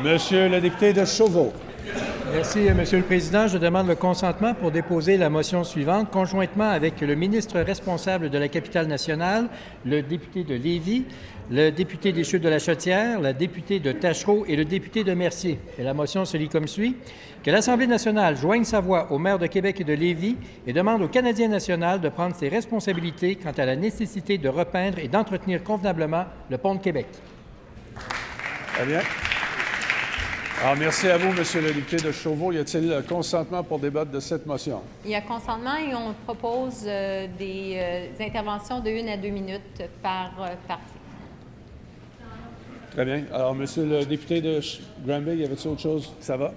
Monsieur le député de Chauveau. Merci, Monsieur le Président. Je demande le consentement pour déposer la motion suivante, conjointement avec le ministre responsable de la Capitale-Nationale, le député de Lévis, le député des Chutes-de-la-Chaudière, la députée de Tachereau et le député de Mercier. Et la motion se lit comme suit. Que l'Assemblée nationale joigne sa voix aux maires de Québec et de Lévis et demande au Canadien national de prendre ses responsabilités quant à la nécessité de repeindre et d'entretenir convenablement le pont de Québec. Très bien. Alors, merci à vous, Monsieur le député de Chauveau. Y a-t-il le consentement pour débattre de cette motion? Il y a consentement et on propose des interventions de 1 à 2 minutes par parti. Très bien. Alors, Monsieur le député de Granby, y avait-il autre chose? Ça va?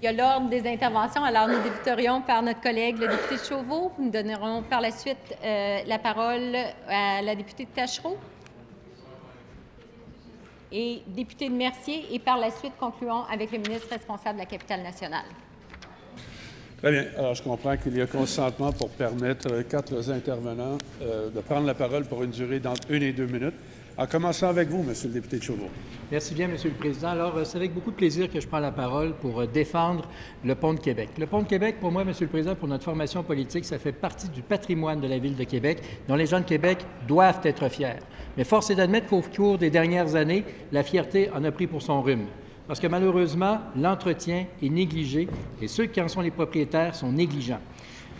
Il y a l'ordre des interventions. Alors, nous débuterions par notre collègue, le député de Chauveau. Nous donnerons par la suite la parole à la députée de Tachereau et député de Mercier, et par la suite, concluons avec le ministre responsable de la Capitale-Nationale. Très bien. Alors, je comprends qu'il y a consentement pour permettre 4 intervenants de prendre la parole pour une durée d'entre 1 et 2 minutes. En commençant avec vous, Monsieur le député de Chauveau. Merci bien, Monsieur le Président. Alors, c'est avec beaucoup de plaisir que je prends la parole pour défendre le pont de Québec. Le pont de Québec, pour moi, Monsieur le Président, pour notre formation politique, ça fait partie du patrimoine de la Ville de Québec, dont les gens de Québec doivent être fiers. Mais force est d'admettre qu'au cours des dernières années, la fierté en a pris pour son rhume. Parce que malheureusement, l'entretien est négligé et ceux qui en sont les propriétaires sont négligents.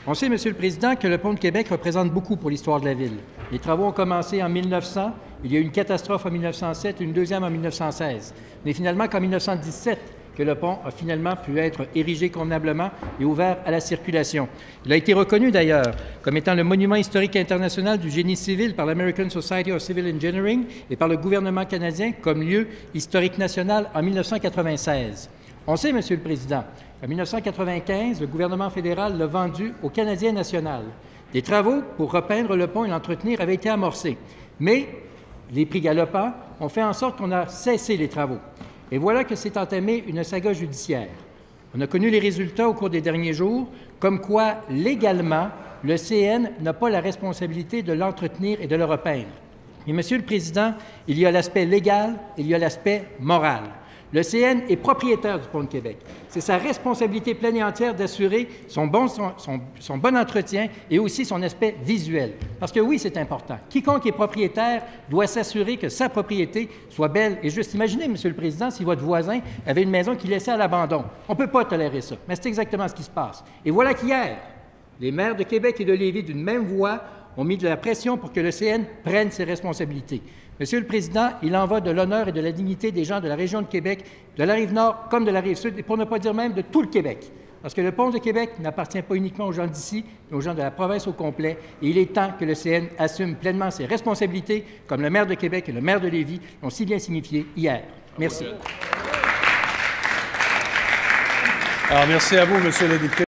On sait, Monsieur le Président, que le pont de Québec représente beaucoup pour l'histoire de la Ville. Les travaux ont commencé en 1900, il y a eu une catastrophe en 1907, une deuxième en 1916. Mais finalement qu'en 1917, que le pont a finalement pu être érigé convenablement et ouvert à la circulation. Il a été reconnu d'ailleurs comme étant le monument historique international du génie civil par l'American Society of Civil Engineering et par le gouvernement canadien comme lieu historique national en 1996. On sait, Monsieur le Président, qu'en 1995, le gouvernement fédéral l'a vendu au Canadien national. Des travaux pour repeindre le pont et l'entretenir avaient été amorcés. Mais les prix galopants ont fait en sorte qu'on a cessé les travaux. Et voilà que s'est entamée une saga judiciaire. On a connu les résultats au cours des derniers jours, comme quoi, légalement, le CN n'a pas la responsabilité de l'entretenir et de le repeindre. Mais, Monsieur le Président, il y a l'aspect légal et il y a l'aspect moral. Le CN est propriétaire du pont de Québec. C'est sa responsabilité pleine et entière d'assurer son bon entretien et aussi son aspect visuel. Parce que oui, c'est important. Quiconque est propriétaire doit s'assurer que sa propriété soit belle et juste. Imaginez, Monsieur le Président, si votre voisin avait une maison qu'il laissait à l'abandon. On ne peut pas tolérer ça, mais c'est exactement ce qui se passe. Et voilà qu'hier, les maires de Québec et de Lévis, d'une même voix, ont mis de la pression pour que le CN prenne ses responsabilités. Monsieur le Président, il en va de l'honneur et de la dignité des gens de la région de Québec, de la Rive-Nord comme de la Rive-Sud, et pour ne pas dire même de tout le Québec. Parce que le pont de Québec n'appartient pas uniquement aux gens d'ici, mais aux gens de la province au complet. Et il est temps que le CN assume pleinement ses responsabilités, comme le maire de Québec et le maire de Lévis l'ont si bien signifié hier. Merci. Alors, merci à vous, Monsieur le député.